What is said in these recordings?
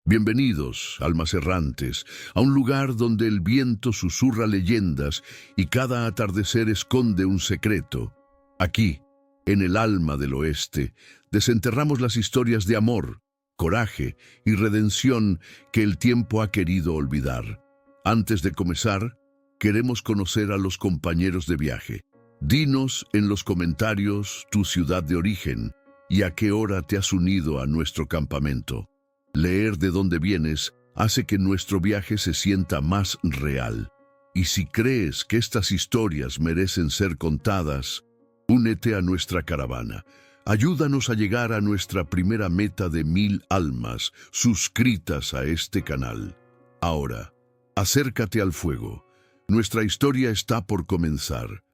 Bienvenidos, almas errantes, a un lugar donde el viento susurra leyendas y cada atardecer esconde un secreto. Aquí, en el alma del oeste, desenterramos las historias de amor, coraje y redención que el tiempo ha querido olvidar. Antes de comenzar, queremos conocer a los compañeros de viaje. Dinos en los comentarios tu ciudad de origen y a qué hora te has unido a nuestro campamento. Leer de dónde vienes hace que nuestro viaje se sienta más real. Y si crees que estas historias merecen ser contadas, únete a nuestra caravana. Ayúdanos a llegar a nuestra primera meta de 1000 almas suscritas a este canal. Ahora, acércate al fuego. Nuestra historia está por comenzar.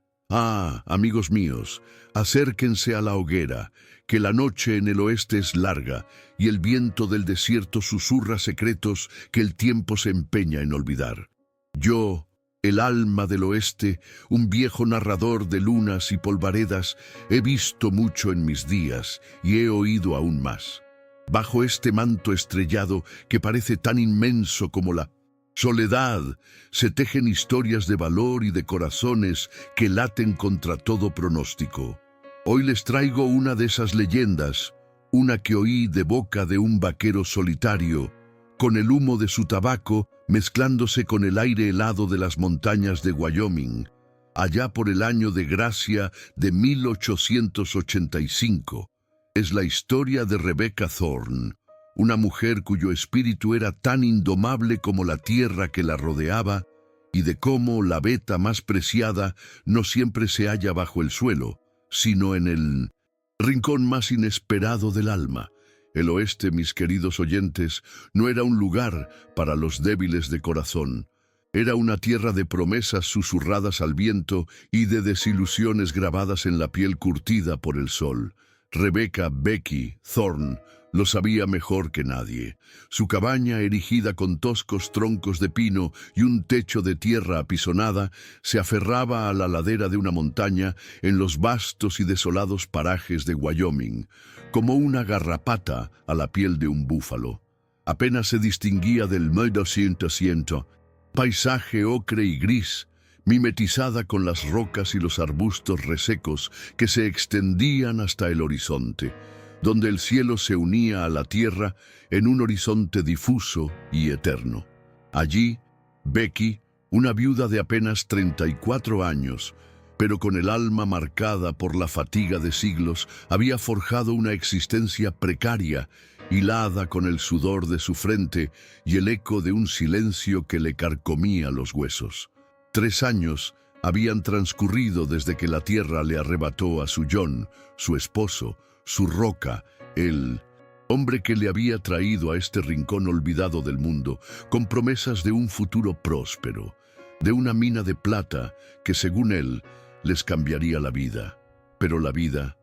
Amigos míos, acérquense a la hoguera, que la noche en el oeste es larga y el viento del desierto susurra secretos que el tiempo se empeña en olvidar. Yo, el alma del oeste, un viejo narrador de lunas y polvaredas, he visto mucho en mis días y he oído aún más. Bajo este manto estrellado que parece tan inmenso como la soledad, se tejen historias de valor y de corazones que laten contra todo pronóstico. Hoy les traigo una de esas leyendas, una que oí de boca de un vaquero solitario, con el humo de su tabaco mezclándose con el aire helado de las montañas de Wyoming, allá por el año de gracia de 1885. Es la historia de Rebecca Thorne, una mujer cuyo espíritu era tan indomable como la tierra que la rodeaba, y de cómo la veta más preciada no siempre se halla bajo el suelo, sino en el rincón más inesperado del alma. El oeste, mis queridos oyentes, no era un lugar para los débiles de corazón. Era una tierra de promesas susurradas al viento y de desilusiones grabadas en la piel curtida por el sol. Rebecca Becky Thorne lo sabía mejor que nadie. Su cabaña, erigida con toscos troncos de pino y un techo de tierra apisonada, se aferraba a la ladera de una montaña en los vastos y desolados parajes de Wyoming, como una garrapata a la piel de un búfalo. Apenas se distinguía del medio asiento, paisaje ocre y gris, mimetizada con las rocas y los arbustos resecos que se extendían hasta el horizonte, donde el cielo se unía a la tierra en un horizonte difuso y eterno. Allí, Becky, una viuda de apenas 34 años, pero con el alma marcada por la fatiga de siglos, había forjado una existencia precaria, hilada con el sudor de su frente y el eco de un silencio que le carcomía los huesos. 3 años habían transcurrido desde que la tierra le arrebató a su John, su esposo, su roca, el hombre que le había traído a este rincón olvidado del mundo, con promesas de un futuro próspero, de una mina de plata que, según él, les cambiaría la vida. Pero la vida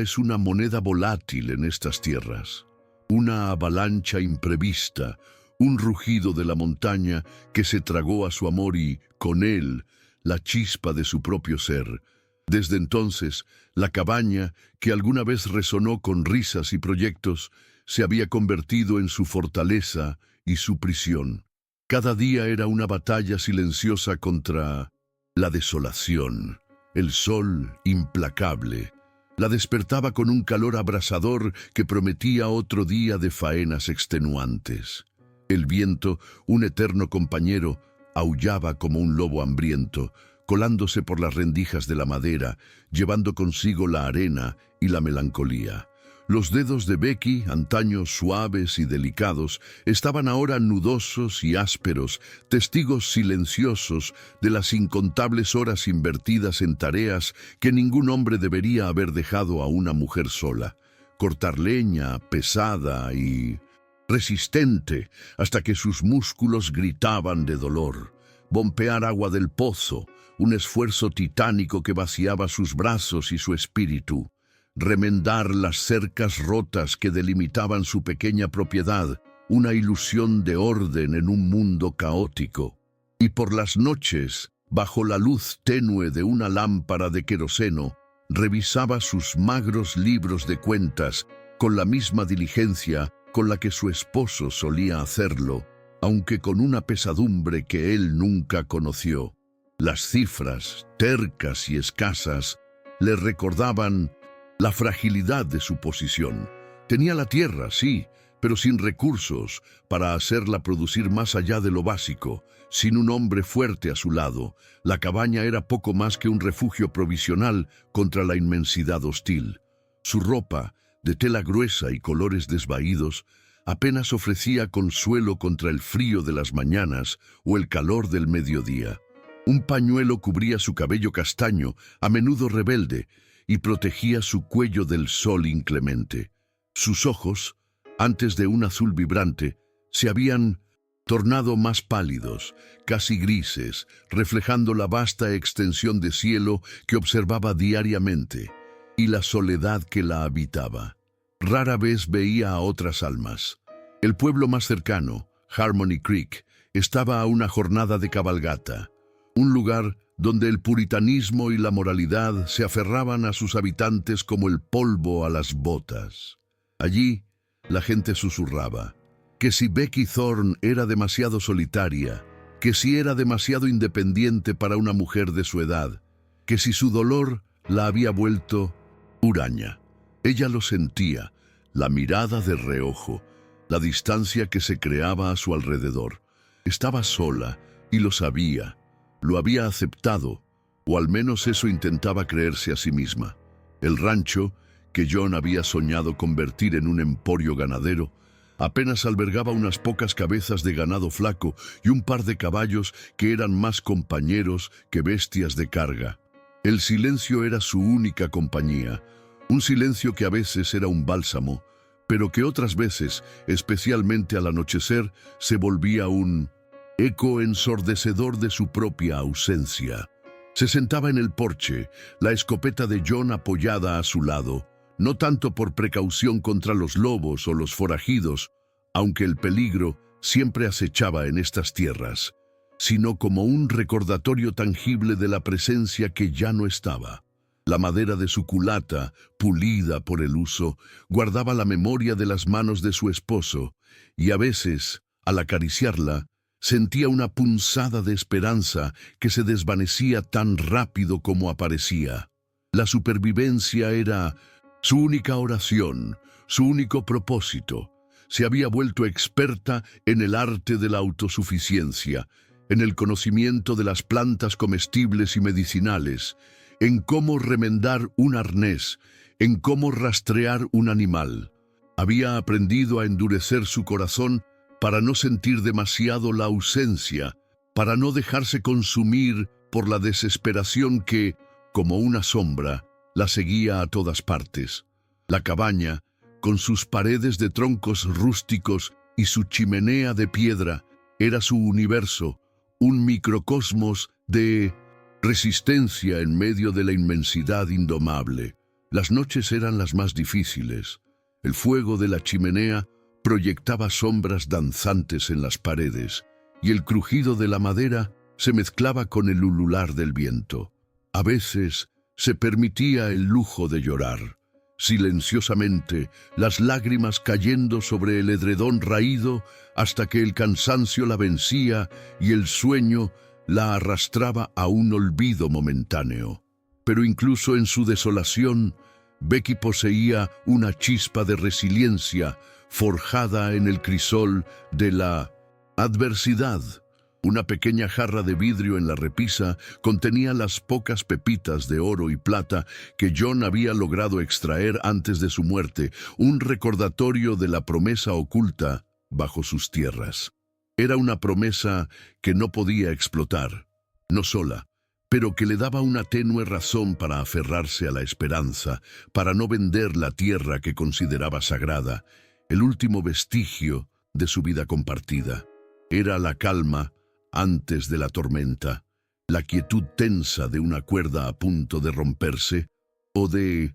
es una moneda volátil en estas tierras, una avalancha imprevista, un rugido de la montaña que se tragó a su amor y, con él, la chispa de su propio ser. Desde entonces, la cabaña, que alguna vez resonó con risas y proyectos, se había convertido en su fortaleza y su prisión. Cada día era una batalla silenciosa contra la desolación. El sol, implacable, la despertaba con un calor abrasador que prometía otro día de faenas extenuantes. El viento, un eterno compañero, aullaba como un lobo hambriento, colándose por las rendijas de la madera, llevando consigo la arena y la melancolía. Los dedos de Becky, antaño suaves y delicados, estaban ahora nudosos y ásperos, testigos silenciosos de las incontables horas invertidas en tareas que ningún hombre debería haber dejado a una mujer sola. Cortar leña, pesada y resistente, hasta que sus músculos gritaban de dolor. Bompear agua del pozo, un esfuerzo titánico que vaciaba sus brazos y su espíritu. Remendar las cercas rotas que delimitaban su pequeña propiedad, una ilusión de orden en un mundo caótico. Y por las noches, bajo la luz tenue de una lámpara de queroseno, revisaba sus magros libros de cuentas con la misma diligencia con la que su esposo solía hacerlo, aunque con una pesadumbre que él nunca conoció. Las cifras, tercas y escasas, le recordaban la fragilidad de su posición. Tenía la tierra, sí, pero sin recursos para hacerla producir más allá de lo básico. Sin un hombre fuerte a su lado, la cabaña era poco más que un refugio provisional contra la inmensidad hostil. Su ropa, de tela gruesa y colores desvaídos, apenas ofrecía consuelo contra el frío de las mañanas o el calor del mediodía. Un pañuelo cubría su cabello castaño, a menudo rebelde, y protegía su cuello del sol inclemente. Sus ojos, antes de un azul vibrante, se habían tornado más pálidos, casi grises, reflejando la vasta extensión de cielo que observaba diariamente y la soledad que la habitaba. Rara vez veía a otras almas. El pueblo más cercano, Harmony Creek, estaba a una jornada de cabalgata, un lugar donde el puritanismo y la moralidad se aferraban a sus habitantes como el polvo a las botas. Allí, la gente susurraba que si Becky Thorne era demasiado solitaria, que si era demasiado independiente para una mujer de su edad, que si su dolor la había vuelto huraña. Ella lo sentía, la mirada de reojo, la distancia que se creaba a su alrededor. Estaba sola y lo sabía, lo había aceptado, o al menos eso intentaba creerse a sí misma. El rancho, que John había soñado convertir en un emporio ganadero, apenas albergaba unas pocas cabezas de ganado flaco y un par de caballos que eran más compañeros que bestias de carga. El silencio era su única compañía, un silencio que a veces era un bálsamo, pero que otras veces, especialmente al anochecer, se volvía un eco ensordecedor de su propia ausencia. Se sentaba en el porche, la escopeta de John apoyada a su lado, no tanto por precaución contra los lobos o los forajidos, aunque el peligro siempre acechaba en estas tierras, sino como un recordatorio tangible de la presencia que ya no estaba. La madera de su culata, pulida por el uso, guardaba la memoria de las manos de su esposo, y a veces, al acariciarla, sentía una punzada de esperanza que se desvanecía tan rápido como aparecía. La supervivencia era su única oración, su único propósito. Se había vuelto experta en el arte de la autosuficiencia, en el conocimiento de las plantas comestibles y medicinales, en cómo remendar un arnés, en cómo rastrear un animal. Había aprendido a endurecer su corazón para no sentir demasiado la ausencia, para no dejarse consumir por la desesperación que, como una sombra, la seguía a todas partes. La cabaña, con sus paredes de troncos rústicos y su chimenea de piedra, era su universo, un microcosmos de resistencia en medio de la inmensidad indomable. Las noches eran las más difíciles. El fuego de la chimenea proyectaba sombras danzantes en las paredes, y el crujido de la madera se mezclaba con el ulular del viento. A veces se permitía el lujo de llorar, silenciosamente, las lágrimas cayendo sobre el edredón raído hasta que el cansancio la vencía y el sueño la arrastraba a un olvido momentáneo. Pero incluso en su desolación, Becky poseía una chispa de resiliencia forjada en el crisol de la adversidad. Una pequeña jarra de vidrio en la repisa contenía las pocas pepitas de oro y plata que John había logrado extraer antes de su muerte, un recordatorio de la promesa oculta bajo sus tierras. Era una promesa que no podía explotar, no sola, pero que le daba una tenue razón para aferrarse a la esperanza, para no vender la tierra que consideraba sagrada, el último vestigio de su vida compartida. Era la calma antes de la tormenta, la quietud tensa de una cuerda a punto de romperse o de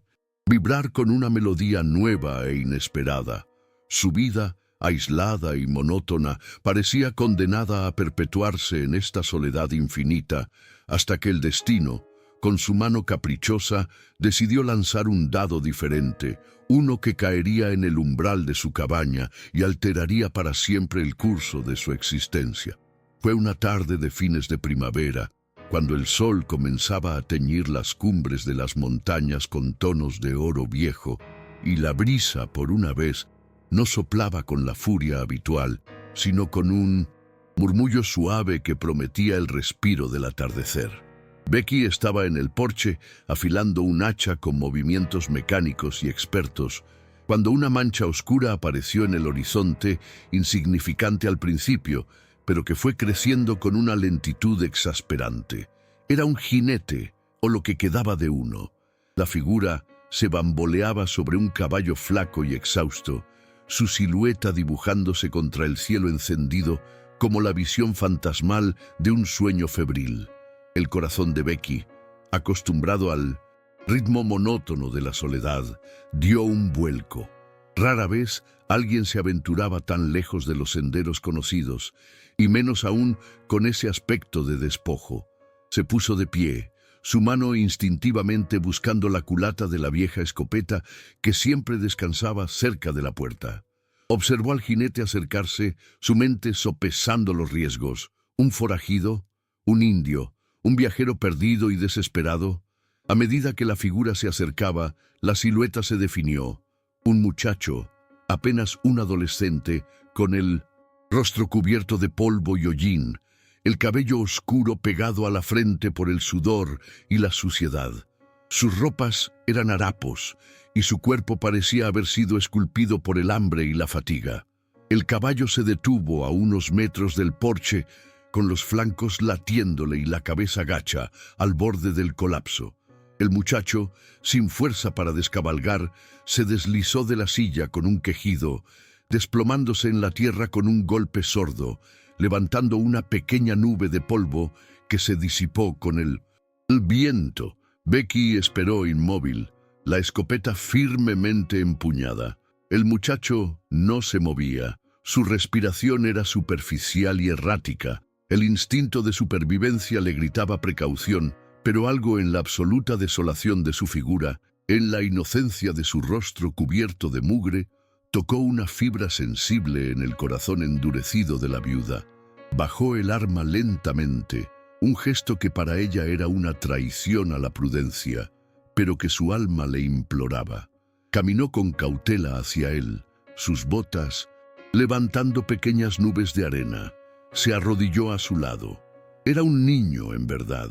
vibrar con una melodía nueva e inesperada. Su vida, aislada y monótona, parecía condenada a perpetuarse en esta soledad infinita hasta que el destino, Con su mano caprichosa, decidió lanzar un dado diferente, uno que caería en el umbral de su cabaña y alteraría para siempre el curso de su existencia. Fue una tarde de fines de primavera, cuando el sol comenzaba a teñir las cumbres de las montañas con tonos de oro viejo, y la brisa, por una vez, no soplaba con la furia habitual, sino con un murmullo suave que prometía el respiro del atardecer. Becky estaba en el porche, afilando un hacha con movimientos mecánicos y expertos, cuando una mancha oscura apareció en el horizonte, insignificante al principio, pero que fue creciendo con una lentitud exasperante. Era un jinete, o lo que quedaba de uno. La figura se bamboleaba sobre un caballo flaco y exhausto, su silueta dibujándose contra el cielo encendido como la visión fantasmal de un sueño febril. El corazón de Becky, acostumbrado al ritmo monótono de la soledad, dio un vuelco. Rara vez alguien se aventuraba tan lejos de los senderos conocidos, y menos aún con ese aspecto de despojo. Se puso de pie, su mano instintivamente buscando la culata de la vieja escopeta que siempre descansaba cerca de la puerta. Observó al jinete acercarse, su mente sopesando los riesgos. Un forajido, un indio, un viajero perdido y desesperado. A medida que la figura se acercaba, la silueta se definió. Un muchacho, apenas un adolescente, con el rostro cubierto de polvo y hollín, el cabello oscuro pegado a la frente por el sudor y la suciedad. Sus ropas eran harapos y su cuerpo parecía haber sido esculpido por el hambre y la fatiga. El caballo se detuvo a unos metros del porche, con los flancos latiéndole y la cabeza gacha, al borde del colapso. El muchacho, sin fuerza para descabalgar, se deslizó de la silla con un quejido, desplomándose en la tierra con un golpe sordo, levantando una pequeña nube de polvo que se disipó con el viento. Becky esperó inmóvil, la escopeta firmemente empuñada. El muchacho no se movía. Su respiración era superficial y errática. El instinto de supervivencia le gritaba precaución, pero algo en la absoluta desolación de su figura, en la inocencia de su rostro cubierto de mugre, tocó una fibra sensible en el corazón endurecido de la viuda. Bajó el arma lentamente, un gesto que para ella era una traición a la prudencia, pero que su alma le imploraba. Caminó con cautela hacia él, sus botas levantando pequeñas nubes de arena. Se arrodilló a su lado. Era un niño, en verdad.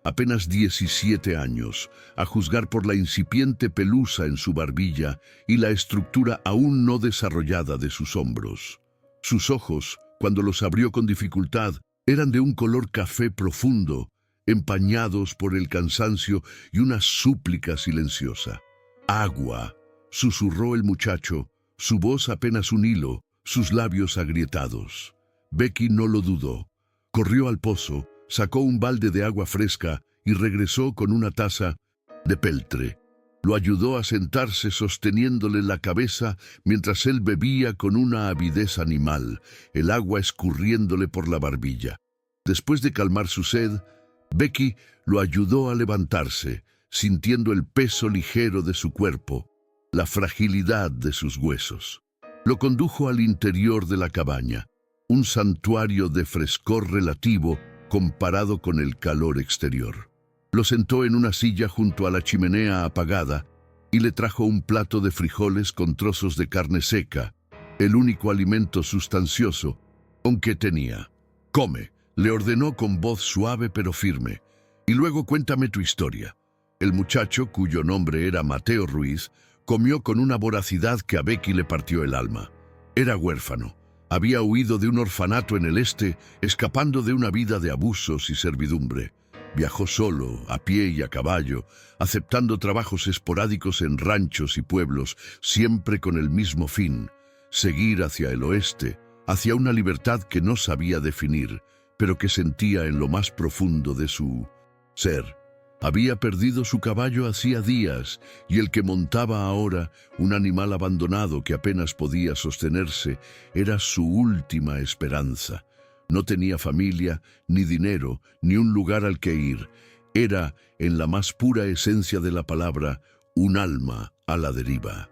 Apenas 17 años, a juzgar por la incipiente pelusa en su barbilla y la estructura aún no desarrollada de sus hombros. Sus ojos, cuando los abrió con dificultad, eran de un color café profundo, empañados por el cansancio y una súplica silenciosa. «Agua», susurró el muchacho, su voz apenas un hilo, sus labios agrietados. Becky no lo dudó. Corrió al pozo, sacó un balde de agua fresca y regresó con una taza de peltre. Lo ayudó a sentarse sosteniéndole la cabeza mientras él bebía con una avidez animal, el agua escurriéndole por la barbilla. Después de calmar su sed, Becky lo ayudó a levantarse, sintiendo el peso ligero de su cuerpo, la fragilidad de sus huesos. Lo condujo al interior de la cabaña, un santuario de frescor relativo comparado con el calor exterior. Lo sentó en una silla junto a la chimenea apagada y le trajo un plato de frijoles con trozos de carne seca, el único alimento sustancioso aunque tenía. «Come», le ordenó con voz suave pero firme, «y luego cuéntame tu historia». El muchacho, cuyo nombre era Mateo Ruiz, comió con una voracidad que a Becky le partió el alma. Era huérfano. Había huido de un orfanato en el este, escapando de una vida de abusos y servidumbre. Viajó solo, a pie y a caballo, aceptando trabajos esporádicos en ranchos y pueblos, siempre con el mismo fin: seguir hacia el oeste, hacia una libertad que no sabía definir, pero que sentía en lo más profundo de su ser. Había perdido su caballo hacía días, y el que montaba ahora, un animal abandonado que apenas podía sostenerse, era su última esperanza. No tenía familia, ni dinero, ni un lugar al que ir. Era, en la más pura esencia de la palabra, un alma a la deriva.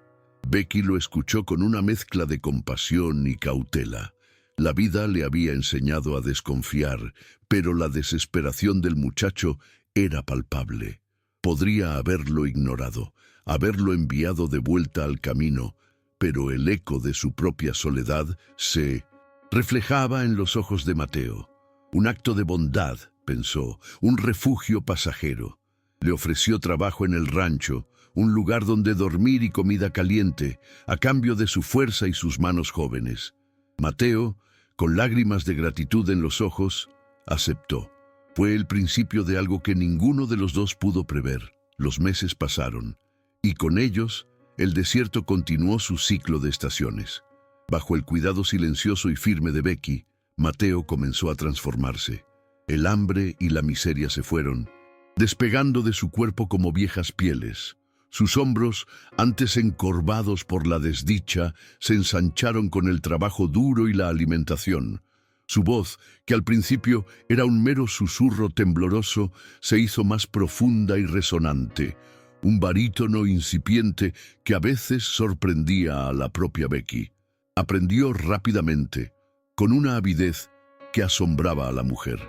Becky lo escuchó con una mezcla de compasión y cautela. La vida le había enseñado a desconfiar, pero la desesperación del muchacho era palpable. Podría haberlo ignorado, haberlo enviado de vuelta al camino, pero el eco de su propia soledad se reflejaba en los ojos de Mateo. Un acto de bondad, pensó, un refugio pasajero. Le ofreció trabajo en el rancho, un lugar donde dormir y comida caliente, a cambio de su fuerza y sus manos jóvenes. Mateo, con lágrimas de gratitud en los ojos, aceptó. Fue el principio de algo que ninguno de los dos pudo prever. Los meses pasaron, y con ellos, el desierto continuó su ciclo de estaciones. Bajo el cuidado silencioso y firme de Becky, Mateo comenzó a transformarse. El hambre y la miseria se fueron, despegando de su cuerpo como viejas pieles. Sus hombros, antes encorvados por la desdicha, se ensancharon con el trabajo duro y la alimentación. Su voz, que al principio era un mero susurro tembloroso, se hizo más profunda y resonante, un barítono incipiente que a veces sorprendía a la propia Becky. Aprendió rápidamente, con una avidez que asombraba a la mujer.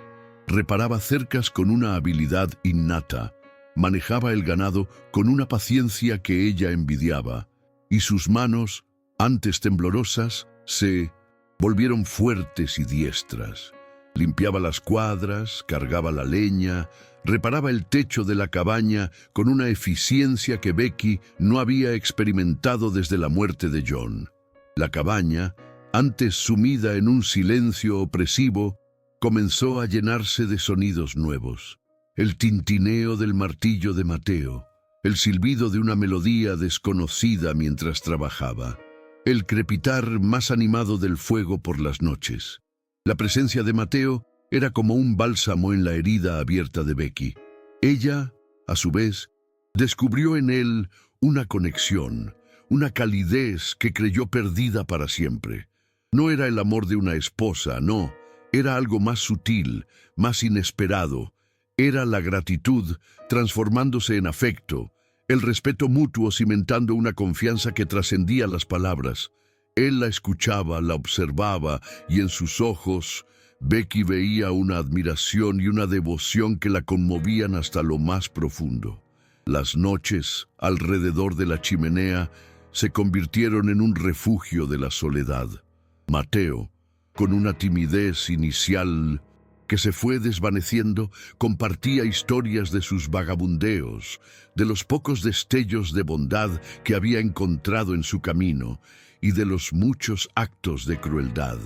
Reparaba cercas con una habilidad innata, manejaba el ganado con una paciencia que ella envidiaba, y sus manos, antes temblorosas, se volvieron fuertes y diestras. Limpiaba las cuadras, cargaba la leña, reparaba el techo de la cabaña con una eficiencia que Becky no había experimentado desde la muerte de John. La cabaña, antes sumida en un silencio opresivo, comenzó a llenarse de sonidos nuevos. El tintineo del martillo de Mateo, el silbido de una melodía desconocida mientras trabajaba, el crepitar más animado del fuego por las noches. La presencia de Mateo era como un bálsamo en la herida abierta de Becky. Ella, a su vez, descubrió en él una conexión, una calidez que creyó perdida para siempre. No era el amor de una esposa, no, era algo más sutil, más inesperado. Era la gratitud transformándose en afecto, el respeto mutuo cimentando una confianza que trascendía las palabras. Él la escuchaba, la observaba, y en sus ojos Becky veía una admiración y una devoción que la conmovían hasta lo más profundo. Las noches alrededor de la chimenea se convirtieron en un refugio de la soledad. Mateo, con una timidez inicial que se fue desvaneciendo, compartía historias de sus vagabundeos, de los pocos destellos de bondad que había encontrado en su camino y de los muchos actos de crueldad.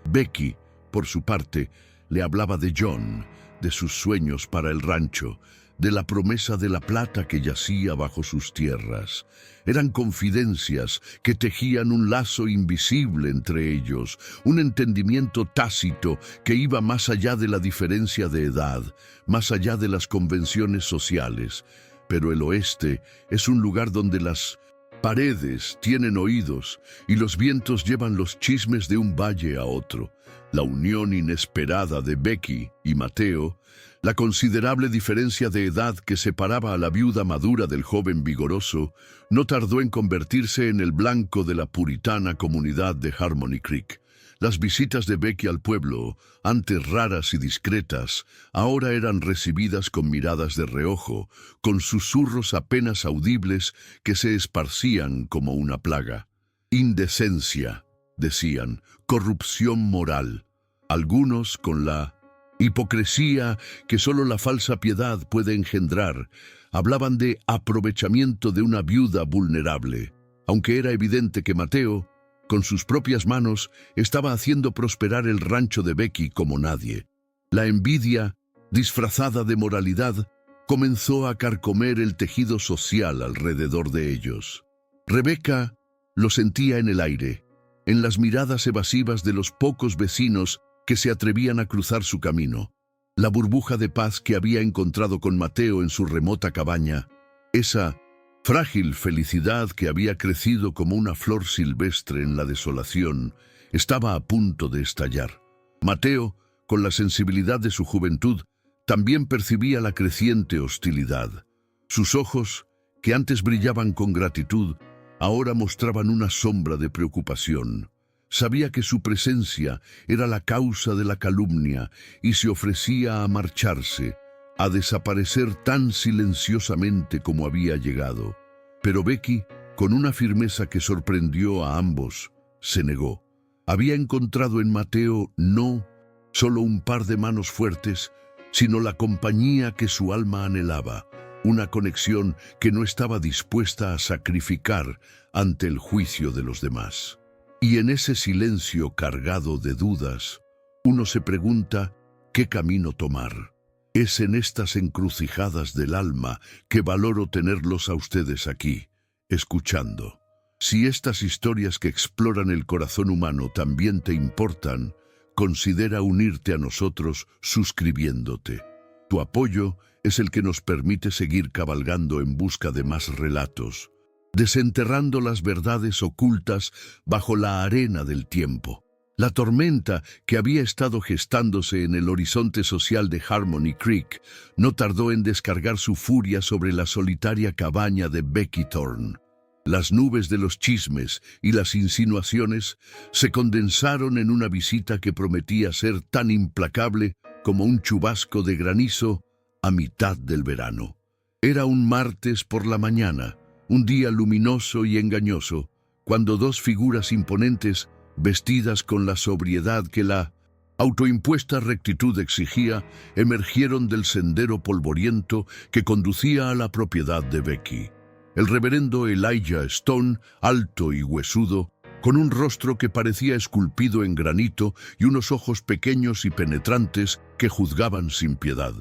Becky, por su parte, le hablaba de John, de sus sueños para el rancho, de la promesa de la plata que yacía bajo sus tierras. Eran confidencias que tejían un lazo invisible entre ellos, un entendimiento tácito que iba más allá de la diferencia de edad, más allá de las convenciones sociales. Pero el oeste es un lugar donde las paredes tienen oídos y los vientos llevan los chismes de un valle a otro. La unión inesperada de Becky y Mateo, la considerable diferencia de edad que separaba a la viuda madura del joven vigoroso, no tardó en convertirse en el blanco de la puritana comunidad de Harmony Creek. Las visitas de Becky al pueblo, antes raras y discretas, ahora eran recibidas con miradas de reojo, con susurros apenas audibles que se esparcían como una plaga. Indecencia, decían, corrupción moral. Algunos, con la hipocresía que solo la falsa piedad puede engendrar, hablaban de aprovechamiento de una viuda vulnerable, aunque era evidente que Mateo, con sus propias manos, estaba haciendo prosperar el rancho de Becky como nadie. La envidia, disfrazada de moralidad, comenzó a carcomer el tejido social alrededor de ellos. Rebeca lo sentía en el aire, en las miradas evasivas de los pocos vecinos que se atrevían a cruzar su camino. La burbuja de paz que había encontrado con Mateo en su remota cabaña, esa frágil felicidad que había crecido como una flor silvestre en la desolación, estaba a punto de estallar. Mateo, con la sensibilidad de su juventud, También percibía la creciente hostilidad. Sus ojos, que antes brillaban con gratitud, ahora mostraban una sombra de preocupación. Sabía que su presencia era la causa de la calumnia y se ofrecía a marcharse, a desaparecer tan silenciosamente como había llegado. Pero Becky, con una firmeza que sorprendió a ambos, se negó. Había encontrado en Mateo no solo un par de manos fuertes, sino la compañía que su alma anhelaba, una conexión que no estaba dispuesta a sacrificar ante el juicio de los demás. Y en ese silencio cargado de dudas, uno se pregunta qué camino tomar. Es en estas encrucijadas del alma que valoro tenerlos a ustedes aquí, escuchando. Si estas historias que exploran el corazón humano también te importan, considera unirte a nosotros suscribiéndote. Tu apoyo es el que nos permite seguir cabalgando en busca de más relatos, desenterrando las verdades ocultas bajo la arena del tiempo. La tormenta que había estado gestándose en el horizonte social de Harmony Creek no tardó en descargar su furia sobre la solitaria cabaña de Becky Thorne. Las nubes de los chismes y las insinuaciones se condensaron en una visita que prometía ser tan implacable como un chubasco de granizo a mitad del verano. Era un martes por la mañana, un día luminoso y engañoso, cuando dos figuras imponentes, vestidas con la sobriedad que la autoimpuesta rectitud exigía, emergieron del sendero polvoriento que conducía a la propiedad de Becky. El reverendo Elijah Stone, alto y huesudo, con un rostro que parecía esculpido en granito y unos ojos pequeños y penetrantes que juzgaban sin piedad.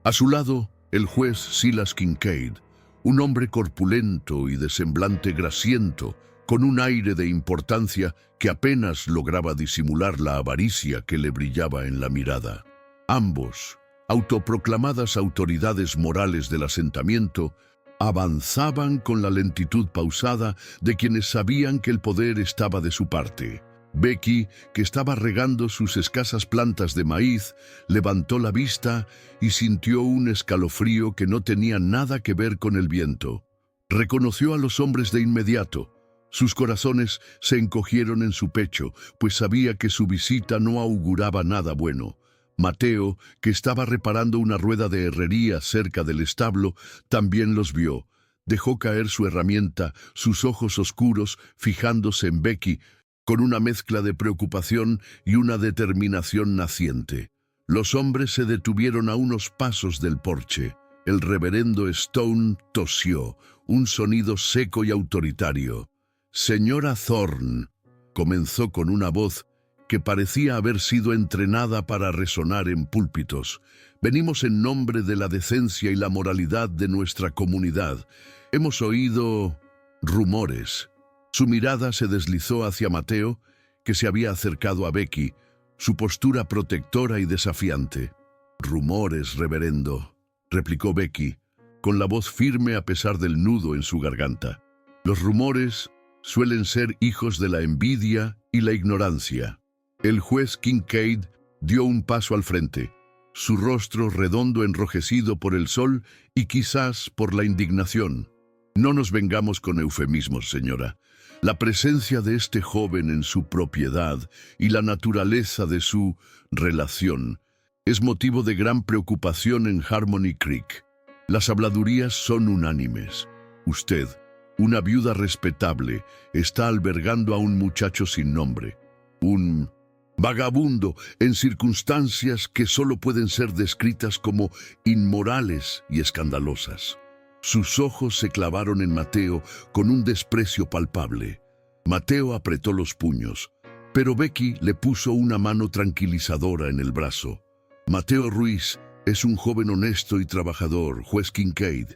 A su lado, el juez Silas Kincaid, un hombre corpulento y de semblante grasiento, con un aire de importancia que apenas lograba disimular la avaricia que le brillaba en la mirada. Ambos, autoproclamadas autoridades morales del asentamiento, avanzaban con la lentitud pausada de quienes sabían que el poder estaba de su parte. Becky, que estaba regando sus escasas plantas de maíz, levantó la vista y sintió un escalofrío que no tenía nada que ver con el viento. Reconoció a los hombres de inmediato. Sus corazones se encogieron en su pecho, pues sabía que su visita no auguraba nada bueno. Mateo, que estaba reparando una rueda de herrería cerca del establo, también los vio. Dejó caer su herramienta, sus ojos oscuros fijándose en Becky, con una mezcla de preocupación y una determinación naciente. Los hombres se detuvieron a unos pasos del porche. El reverendo Stone tosió, un sonido seco y autoritario. «Señora Thorne», comenzó con una voz que parecía haber sido entrenada para resonar en púlpitos. «Venimos en nombre de la decencia y la moralidad de nuestra comunidad. Hemos oído rumores». Su mirada se deslizó hacia Mateo, que se había acercado a Becky, su postura protectora y desafiante. «Rumores, reverendo», replicó Becky, con la voz firme a pesar del nudo en su garganta. «Los rumores suelen ser hijos de la envidia y la ignorancia». El juez Kincaid dio un paso al frente, su rostro redondo enrojecido por el sol y quizás por la indignación. «No nos vengamos con eufemismos, señora. La presencia de este joven en su propiedad y la naturaleza de su relación es motivo de gran preocupación en Harmony Creek. Las habladurías son unánimes. Usted, una viuda respetable, está albergando a un muchacho sin nombre, un vagabundo en circunstancias que solo pueden ser descritas como inmorales y escandalosas». Sus ojos se clavaron en Mateo con un desprecio palpable. Mateo apretó los puños, pero Becky le puso una mano tranquilizadora en el brazo. «Mateo Ruiz es un joven honesto y trabajador, juez Kincaid»,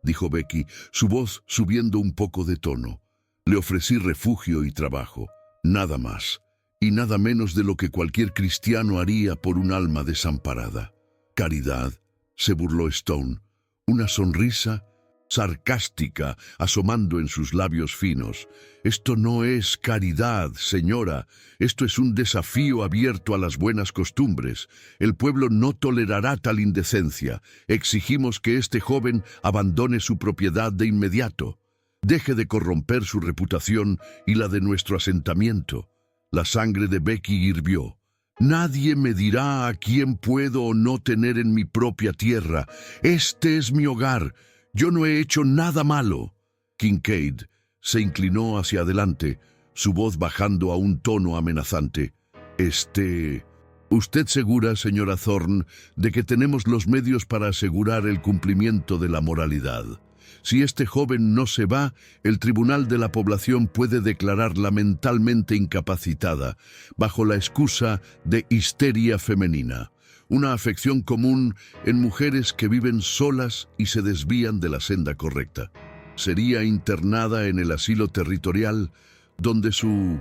dijo Becky, su voz subiendo un poco de tono. «Le ofrecí refugio y trabajo, nada más, y nada menos de lo que cualquier cristiano haría por un alma desamparada». «Caridad», se burló Stone, una sonrisa sarcástica, asomando en sus labios finos. «Esto no es caridad, señora. Esto es un desafío abierto a las buenas costumbres. El pueblo no tolerará tal indecencia. Exigimos que este joven abandone su propiedad de inmediato. Deje de corromper su reputación y la de nuestro asentamiento». La sangre de Becky hirvió. «Nadie me dirá a quién puedo o no tener en mi propia tierra. Este es mi hogar. Yo no he hecho nada malo». Kincaid se inclinó hacia adelante, su voz bajando a un tono amenazante. ¿Usted segura, señora Thorne, de que tenemos los medios para asegurar el cumplimiento de la moralidad? Si este joven no se va, el tribunal de la población puede declararla mentalmente incapacitada, bajo la excusa de histeria femenina, una afección común en mujeres que viven solas y se desvían de la senda correcta. Sería internada en el asilo territorial, donde su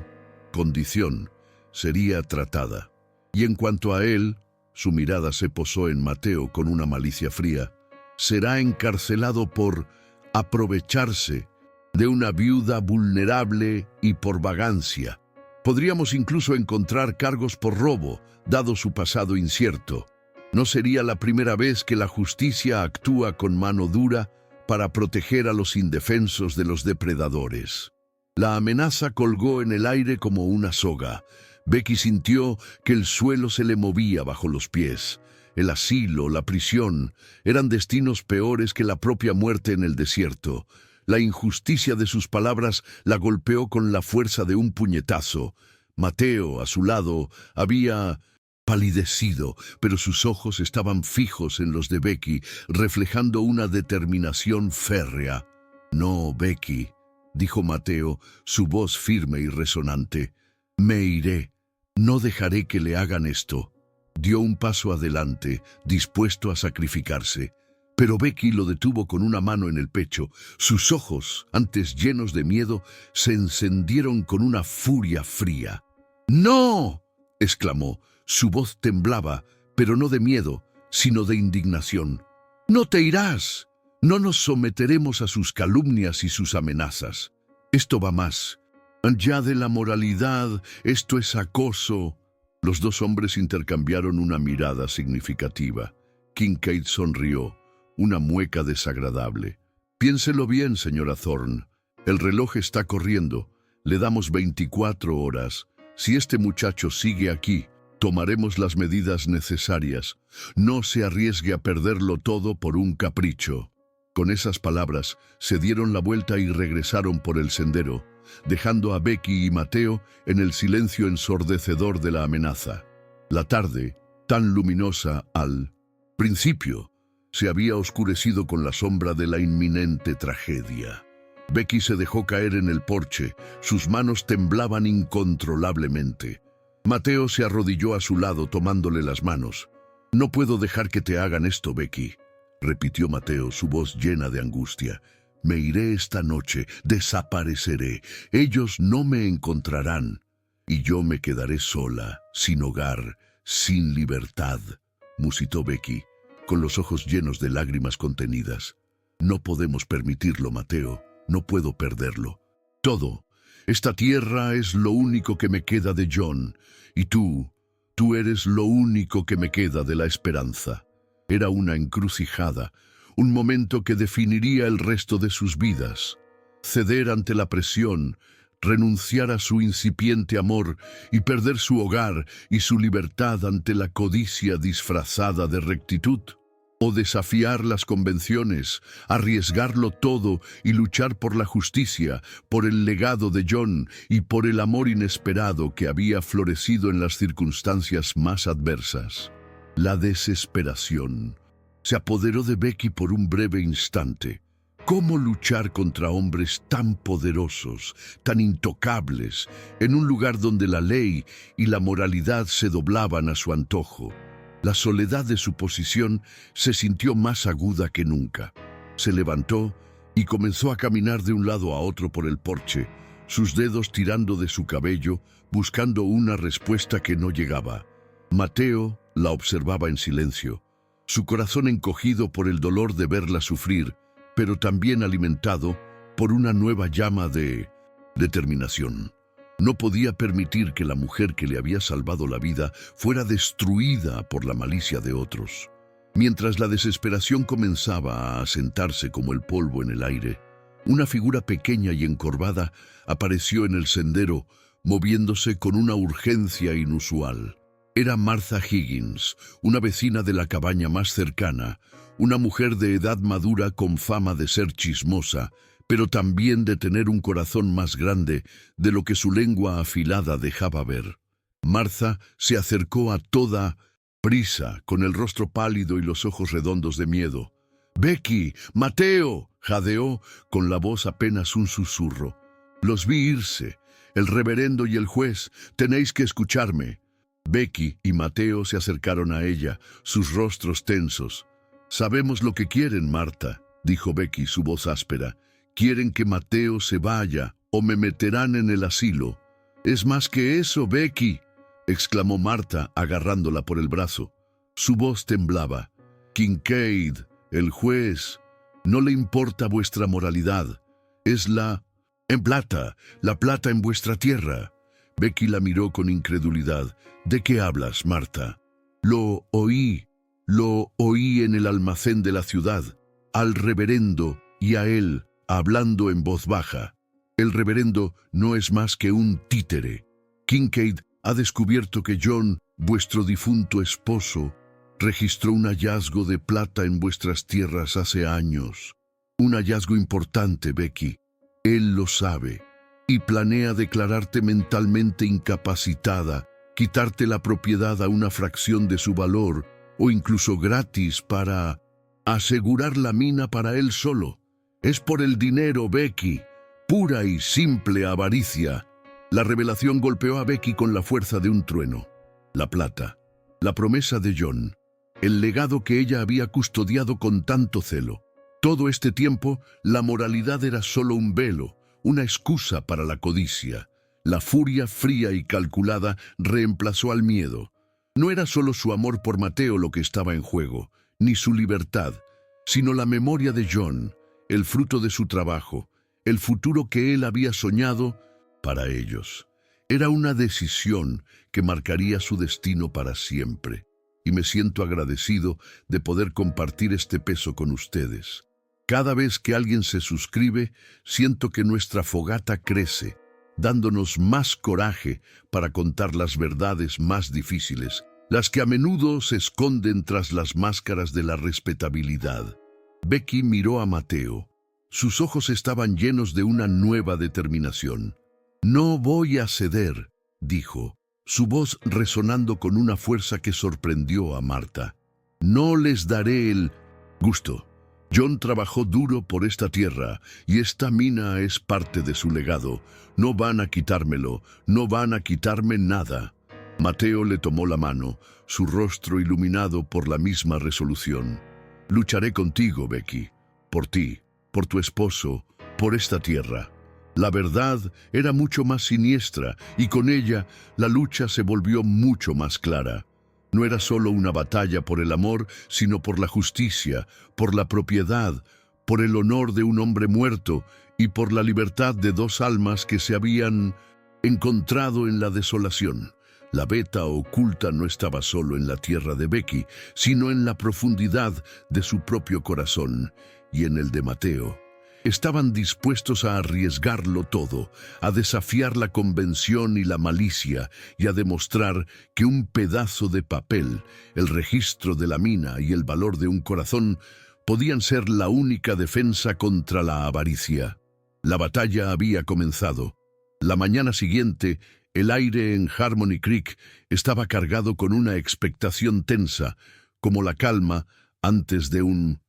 condición sería tratada. Y en cuanto a él, su mirada se posó en Mateo con una malicia fría, será encarcelado por aprovecharse de una viuda vulnerable y por vagancia. Podríamos incluso encontrar cargos por robo, dado su pasado incierto. No sería la primera vez que la justicia actúa con mano dura para proteger a los indefensos de los depredadores. La amenaza colgó en el aire como una soga. Becky sintió que el suelo se le movía bajo los pies. El asilo, la prisión, eran destinos peores que la propia muerte en el desierto. La injusticia de sus palabras la golpeó con la fuerza de un puñetazo. Mateo, a su lado, había palidecido, pero sus ojos estaban fijos en los de Becky, reflejando una determinación férrea. «No, Becky», dijo Mateo, su voz firme y resonante. «Me iré. No dejaré que le hagan esto». Dio un paso adelante, dispuesto a sacrificarse. Pero Becky lo detuvo con una mano en el pecho. Sus ojos, antes llenos de miedo, se encendieron con una furia fría. «¡No!», exclamó. Su voz temblaba, pero no de miedo, sino de indignación. «¡No te irás! No nos someteremos a sus calumnias y sus amenazas. Esto va más allá de la moralidad, esto es acoso». Los dos hombres intercambiaron una mirada significativa. Kincaid sonrió, una mueca desagradable. «Piénselo bien, señora Thorne. El reloj está corriendo. Le damos 24 horas. Si este muchacho sigue aquí, tomaremos las medidas necesarias. No se arriesgue a perderlo todo por un capricho». Con esas palabras, se dieron la vuelta y regresaron por el sendero, dejando a Becky y Mateo en el silencio ensordecedor de la amenaza. La tarde, tan luminosa al principio, se había oscurecido con la sombra de la inminente tragedia. Becky se dejó caer en el porche, sus manos temblaban incontrolablemente. Mateo se arrodilló a su lado tomándole las manos. «No puedo dejar que te hagan esto, Becky», repitió Mateo, su voz llena de angustia. «Me iré esta noche, desapareceré. Ellos no me encontrarán. Y yo me quedaré sola, sin hogar, sin libertad», musitó Becky, con los ojos llenos de lágrimas contenidas. «No podemos permitirlo, Mateo. No puedo perderlo. Todo. Esta tierra es lo único que me queda de John. Y tú eres lo único que me queda de la esperanza». Era una encrucijada, un momento que definiría el resto de sus vidas. Ceder ante la presión, renunciar a su incipiente amor y perder su hogar y su libertad ante la codicia disfrazada de rectitud. O desafiar las convenciones, arriesgarlo todo y luchar por la justicia, por el legado de John y por el amor inesperado que había florecido en las circunstancias más adversas. La desesperación se apoderó de Becky por un breve instante. ¿Cómo luchar contra hombres tan poderosos, tan intocables, en un lugar donde la ley y la moralidad se doblaban a su antojo? La soledad de su posición se sintió más aguda que nunca. Se levantó y comenzó a caminar de un lado a otro por el porche, sus dedos tirando de su cabello, buscando una respuesta que no llegaba. Mateo la observaba en silencio, su corazón encogido por el dolor de verla sufrir, pero también alimentado por una nueva llama de determinación. No podía permitir que la mujer que le había salvado la vida fuera destruida por la malicia de otros. Mientras la desesperación comenzaba a asentarse como el polvo en el aire, una figura pequeña y encorvada apareció en el sendero, moviéndose con una urgencia inusual. Era Martha Higgins, una vecina de la cabaña más cercana, una mujer de edad madura con fama de ser chismosa, pero también de tener un corazón más grande de lo que su lengua afilada dejaba ver. Martha se acercó a toda prisa, con el rostro pálido y los ojos redondos de miedo. «¡Becky! ¡Mateo!», jadeó, con la voz apenas un susurro. «Los vi irse. El reverendo y el juez. Tenéis que escucharme». Becky y Mateo se acercaron a ella, sus rostros tensos. «Sabemos lo que quieren, Marta», dijo Becky, su voz áspera. «Quieren que Mateo se vaya o me meterán en el asilo». «Es más que eso, Becky», exclamó Marta, agarrándola por el brazo. Su voz temblaba. «Kincaid, el juez, no le importa vuestra moralidad. Es la plata en vuestra tierra». Becky la miró con incredulidad. «¿De qué hablas, Marta?» Lo oí en el almacén de la ciudad, al reverendo y a él, hablando en voz baja. El reverendo no es más que un títere. Kincaid ha descubierto que John, vuestro difunto esposo, registró un hallazgo de plata en vuestras tierras hace años. Un hallazgo importante, Becky. Él lo sabe y planea declararte mentalmente incapacitada, quitarte la propiedad a una fracción de su valor o incluso gratis para asegurar la mina para él solo. Es por el dinero, Becky. Pura y simple avaricia. La revelación golpeó a Becky con la fuerza de un trueno. La plata, la promesa de John, el legado que ella había custodiado con tanto celo. Todo este tiempo, la moralidad era solo un velo, una excusa para la codicia. La furia fría y calculada reemplazó al miedo. No era solo su amor por Mateo lo que estaba en juego, ni su libertad, sino la memoria de John, el fruto de su trabajo, el futuro que él había soñado para ellos. Era una decisión que marcaría su destino para siempre, y me siento agradecido de poder compartir este peso con ustedes. Cada vez que alguien se suscribe, siento que nuestra fogata crece, dándonos más coraje para contar las verdades más difíciles, las que a menudo se esconden tras las máscaras de la respetabilidad. Becky miró a Mateo. Sus ojos estaban llenos de una nueva determinación. «No voy a ceder», dijo, su voz resonando con una fuerza que sorprendió a Marta. «No les daré el gusto. John trabajó duro por esta tierra y esta mina es parte de su legado. No van a quitármelo, no van a quitarme nada». Mateo le tomó la mano, su rostro iluminado por la misma resolución. «Lucharé contigo, Becky, por ti, por tu esposo, por esta tierra». La verdad era mucho más siniestra y con ella la lucha se volvió mucho más clara. No era solo una batalla por el amor, sino por la justicia, por la propiedad, por el honor de un hombre muerto y por la libertad de dos almas que se habían encontrado en la desolación. La beta oculta no estaba solo en la tierra de Becky, sino en la profundidad de su propio corazón y en el de Mateo. Estaban dispuestos a arriesgarlo todo, a desafiar la convención y la malicia y a demostrar que un pedazo de papel, el registro de la mina y el valor de un corazón podían ser la única defensa contra la avaricia. La batalla había comenzado. La mañana siguiente, el aire en Harmony Creek estaba cargado con una expectación tensa, como la calma antes de un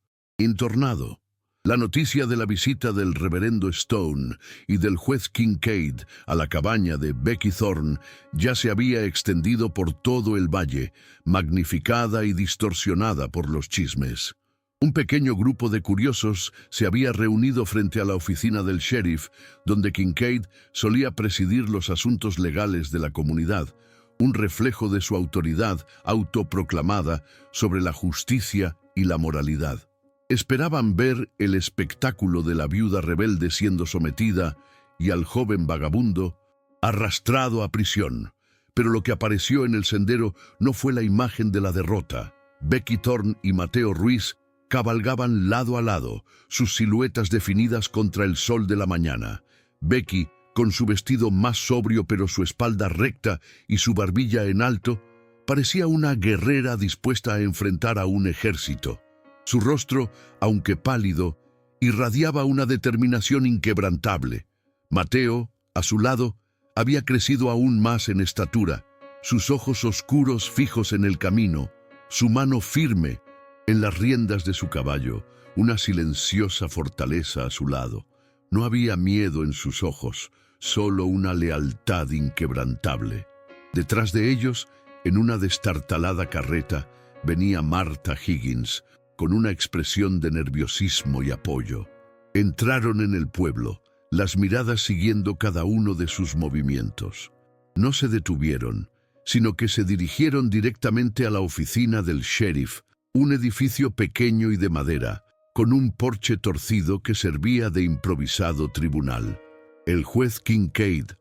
tornado. La noticia de la visita del reverendo Stone y del juez Kincaid a la cabaña de Becky Thorne ya se había extendido por todo el valle, magnificada y distorsionada por los chismes. Un pequeño grupo de curiosos se había reunido frente a la oficina del sheriff, donde Kincaid solía presidir los asuntos legales de la comunidad, un reflejo de su autoridad autoproclamada sobre la justicia y la moralidad. Esperaban ver el espectáculo de la viuda rebelde siendo sometida y al joven vagabundo arrastrado a prisión. Pero lo que apareció en el sendero no fue la imagen de la derrota. Becky Thorne y Mateo Ruiz cabalgaban lado a lado, sus siluetas definidas contra el sol de la mañana. Becky, con su vestido más sobrio pero su espalda recta y su barbilla en alto, parecía una guerrera dispuesta a enfrentar a un ejército. Su rostro, aunque pálido, irradiaba una determinación inquebrantable. Mateo, a su lado, había crecido aún más en estatura, sus ojos oscuros fijos en el camino, su mano firme en las riendas de su caballo, una silenciosa fortaleza a su lado. No había miedo en sus ojos, solo una lealtad inquebrantable. Detrás de ellos, en una destartalada carreta, venía Martha Higgins, con una expresión de nerviosismo y apoyo. Entraron en el pueblo, las miradas siguiendo cada uno de sus movimientos. No se detuvieron, sino que se dirigieron directamente a la oficina del sheriff, un edificio pequeño y de madera, con un porche torcido que servía de improvisado tribunal. El juez Kincaid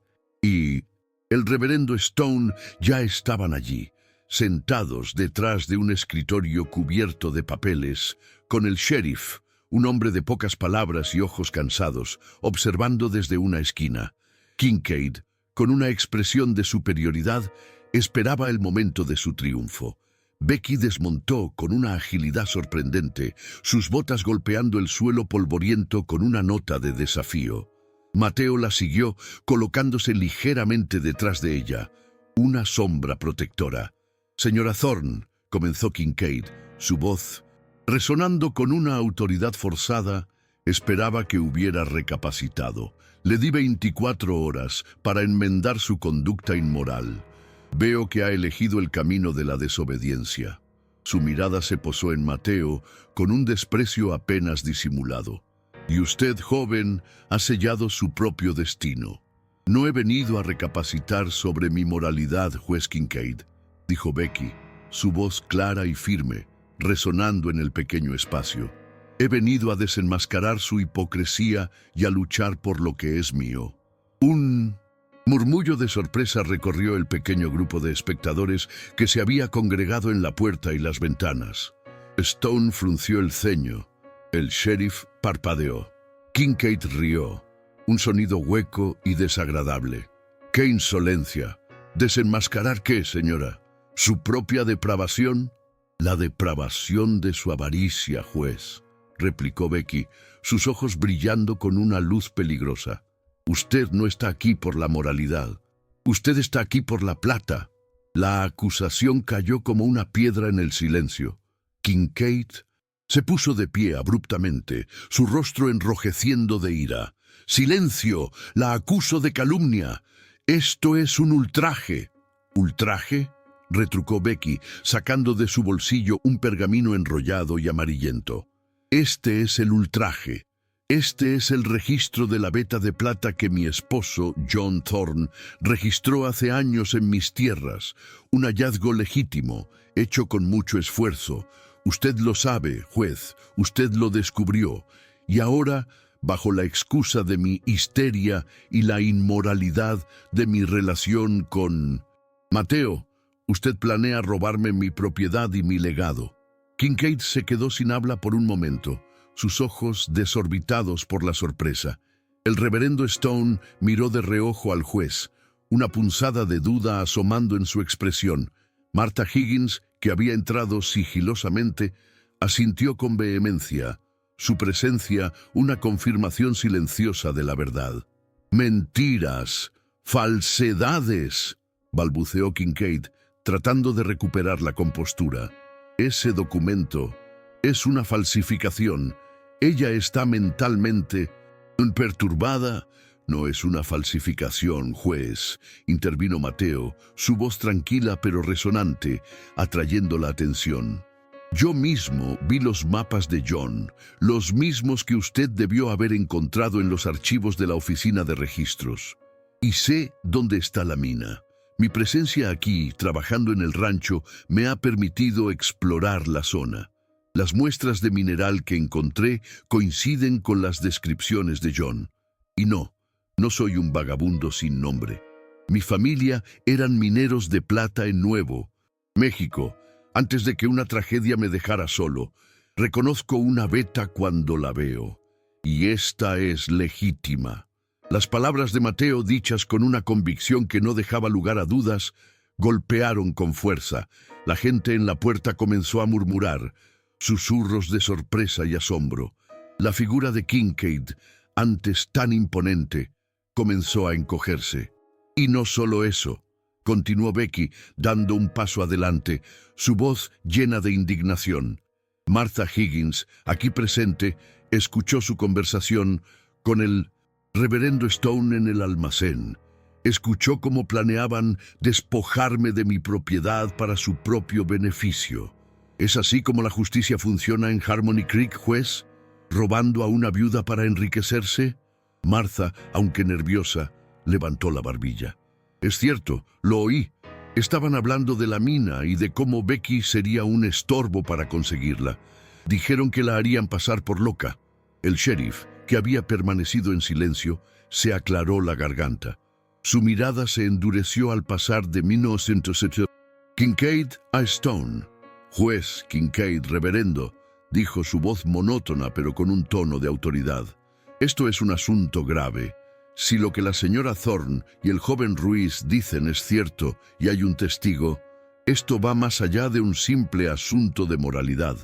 y el reverendo Stone ya estaban allí, sentados detrás de un escritorio cubierto de papeles, con el sheriff, un hombre de pocas palabras y ojos cansados, observando desde una esquina. Kincaid, con una expresión de superioridad, esperaba el momento de su triunfo. Becky desmontó con una agilidad sorprendente, sus botas golpeando el suelo polvoriento con una nota de desafío. Mateo la siguió, colocándose ligeramente detrás de ella, una sombra protectora. «Señora Thorne», comenzó Kincaid, su voz, resonando con una autoridad forzada, esperaba que hubiera recapacitado. «Le di 24 horas para enmendar su conducta inmoral. Veo que ha elegido el camino de la desobediencia». Su mirada se posó en Mateo con un desprecio apenas disimulado. «Y usted, joven, ha sellado su propio destino». «No he venido a recapacitar sobre mi moralidad, juez Kincaid», dijo Becky, su voz clara y firme, resonando en el pequeño espacio. «He venido a desenmascarar su hipocresía y a luchar por lo que es mío». Un murmullo de sorpresa recorrió el pequeño grupo de espectadores que se había congregado en la puerta y las ventanas. Stone frunció el ceño. El sheriff parpadeó. Kincaid rió, un sonido hueco y desagradable. «¡Qué insolencia! ¿Desenmascarar qué, señora? ¿Su propia depravación?» «La depravación de su avaricia, juez», replicó Becky, sus ojos brillando con una luz peligrosa. «Usted no está aquí por la moralidad. Usted está aquí por la plata». La acusación cayó como una piedra en el silencio. Kincaid se puso de pie abruptamente, su rostro enrojeciendo de ira. «¡Silencio! La acuso de calumnia. Esto es un ultraje». «¿Ultraje?», retrucó Becky, sacando de su bolsillo un pergamino enrollado y amarillento. «Este es el ultraje. Este es el registro de la veta de plata que mi esposo, John Thorne, registró hace años en mis tierras. Un hallazgo legítimo, hecho con mucho esfuerzo. Usted lo sabe, juez, usted lo descubrió. Y ahora, bajo la excusa de mi histeria y la inmoralidad de mi relación con Mateo, usted planea robarme mi propiedad y mi legado». Kincaid se quedó sin habla por un momento, sus ojos desorbitados por la sorpresa. El reverendo Stone miró de reojo al juez, una punzada de duda asomando en su expresión. Martha Higgins, que había entrado sigilosamente, asintió con vehemencia, su presencia una confirmación silenciosa de la verdad. «Mentiras, falsedades», balbuceó Kincaid, tratando de recuperar la compostura. «Ese documento es una falsificación. Ella está mentalmente perturbada». «No es una falsificación, juez», intervino Mateo, su voz tranquila pero resonante, atrayendo la atención. «Yo mismo vi los mapas de John, los mismos que usted debió haber encontrado en los archivos de la oficina de registros. Y sé dónde está la mina. Mi presencia aquí, trabajando en el rancho, me ha permitido explorar la zona. Las muestras de mineral que encontré coinciden con las descripciones de John. Y no soy un vagabundo sin nombre. Mi familia eran mineros de plata en Nuevo México. Antes de que una tragedia me dejara solo, reconozco una veta cuando la veo. Y esta es legítima. Las palabras de Mateo, dichas con una convicción que no dejaba lugar a dudas, golpearon con fuerza. La gente en la puerta comenzó a murmurar, susurros de sorpresa y asombro. La figura de Kincaid, antes tan imponente, comenzó a encogerse. Y no solo eso, continuó Becky, dando un paso adelante, su voz llena de indignación. Martha Higgins, aquí presente, escuchó su conversación con el reverendo Stone en el almacén. Escuchó cómo planeaban despojarme de mi propiedad para su propio beneficio. ¿Es así como la justicia funciona en Harmony Creek, juez? ¿Robando a una viuda para enriquecerse? Martha, aunque nerviosa, levantó la barbilla. Es cierto, lo oí. Estaban hablando de la mina y de cómo Becky sería un estorbo para conseguirla. Dijeron que la harían pasar por loca. El sheriff, que había permanecido en silencio, se aclaró la garganta. Su mirada se endureció al pasar de 1970. Kincaid a Stone. Juez Kincaid, reverendo, dijo su voz monótona pero con un tono de autoridad. Esto es un asunto grave. Si lo que la señora Thorne y el joven Ruiz dicen es cierto y hay un testigo, esto va más allá de un simple asunto de moralidad.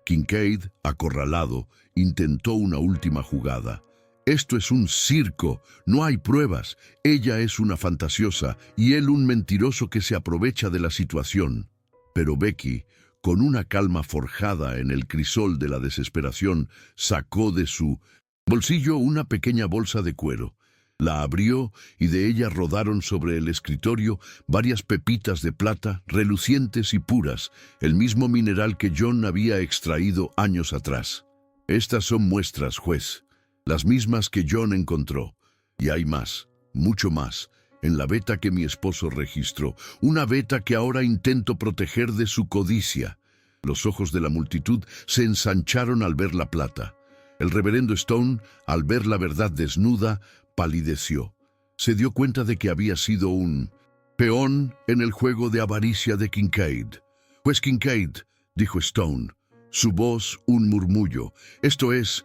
Kincaid, acorralado, intentó una última jugada. Esto es un circo, no hay pruebas. Ella es una fantasiosa y él un mentiroso que se aprovecha de la situación. Pero Becky, con una calma forjada en el crisol de la desesperación, sacó de su bolsillo una pequeña bolsa de cuero. La abrió y de ella rodaron sobre el escritorio varias pepitas de plata, relucientes y puras, el mismo mineral que John había extraído años atrás. Estas son muestras, juez, las mismas que John encontró. Y hay más, mucho más, en la veta que mi esposo registró, una veta que ahora intento proteger de su codicia. Los ojos de la multitud se ensancharon al ver la plata. El reverendo Stone, al ver la verdad desnuda, palideció. Se dio cuenta de que había sido un peón en el juego de avaricia de Kincaid. Pues Kincaid, dijo Stone, su voz un murmullo. Esto es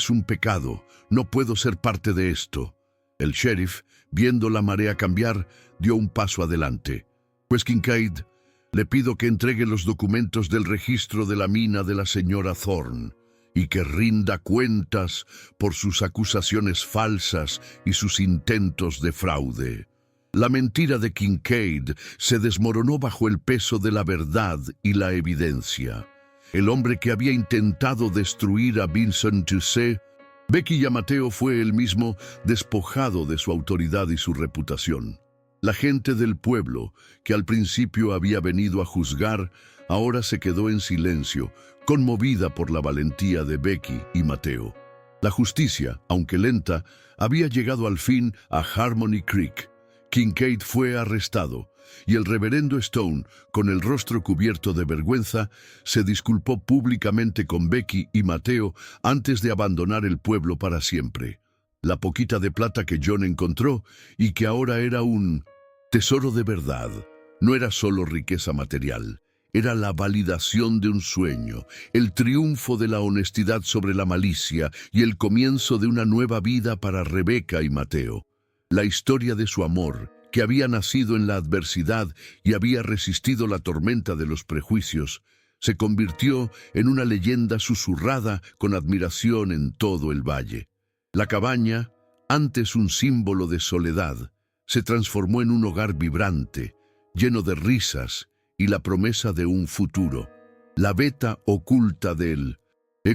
un pecado. No puedo ser parte de esto. El sheriff, viendo la marea cambiar, dio un paso adelante. Pues Kincaid, le pido que entregue los documentos del registro de la mina de la señora Thorne y que rinda cuentas por sus acusaciones falsas y sus intentos de fraude. La mentira de Kincaid se desmoronó bajo el peso de la verdad y la evidencia. El hombre que había intentado destruir a Vincent Tussé, Becky y a Mateo, fue el mismo, despojado de su autoridad y su reputación. La gente del pueblo, que al principio había venido a juzgar, ahora se quedó en silencio, conmovida por la valentía de Becky y Mateo. La justicia, aunque lenta, había llegado al fin a Harmony Creek. Kincaid fue arrestado, y el reverendo Stone, con el rostro cubierto de vergüenza, se disculpó públicamente con Becky y Mateo antes de abandonar el pueblo para siempre. La poquita de plata que John encontró, y que ahora era un tesoro de verdad, no era solo riqueza material. Era la validación de un sueño, el triunfo de la honestidad sobre la malicia y el comienzo de una nueva vida para Rebeca y Mateo. La historia de su amor, que había nacido en la adversidad y había resistido la tormenta de los prejuicios, se convirtió en una leyenda susurrada con admiración en todo el valle. La cabaña, antes un símbolo de soledad, se transformó en un hogar vibrante, lleno de risas y la promesa de un futuro. La veta oculta del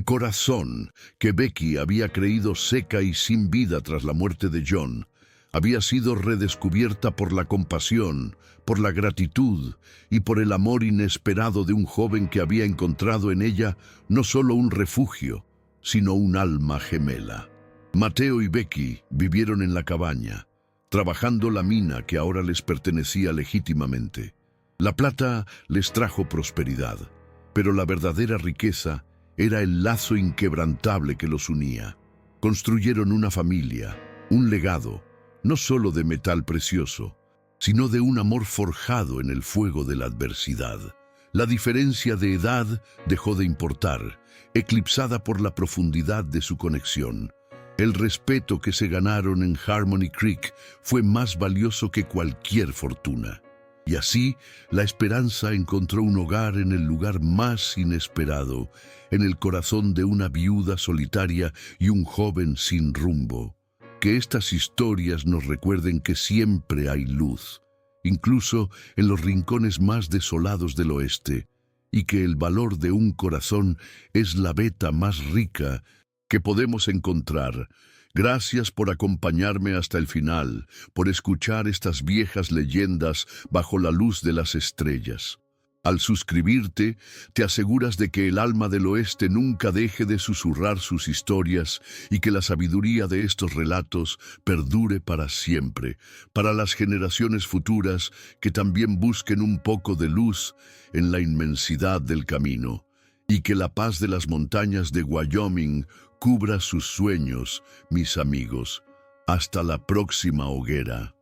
corazón, que Becky había creído seca y sin vida tras la muerte de John, había sido redescubierta por la compasión, por la gratitud y por el amor inesperado de un joven que había encontrado en ella no solo un refugio, sino un alma gemela. Mateo y Becky vivieron en la cabaña, trabajando la mina que ahora les pertenecía legítimamente. La plata les trajo prosperidad, pero la verdadera riqueza era el lazo inquebrantable que los unía. Construyeron una familia, un legado, no solo de metal precioso, sino de un amor forjado en el fuego de la adversidad. La diferencia de edad dejó de importar, eclipsada por la profundidad de su conexión. El respeto que se ganaron en Harmony Creek fue más valioso que cualquier fortuna. Y así, la esperanza encontró un hogar en el lugar más inesperado, en el corazón de una viuda solitaria y un joven sin rumbo. Que estas historias nos recuerden que siempre hay luz, incluso en los rincones más desolados del oeste, y que el valor de un corazón es la veta más rica que podemos encontrar. Gracias por acompañarme hasta el final, por escuchar estas viejas leyendas bajo la luz de las estrellas. Al suscribirte, te aseguras de que el alma del oeste nunca deje de susurrar sus historias y que la sabiduría de estos relatos perdure para siempre, para las generaciones futuras que también busquen un poco de luz en la inmensidad del camino, y que la paz de las montañas de Wyoming cubra sus sueños, mis amigos. Hasta la próxima hoguera.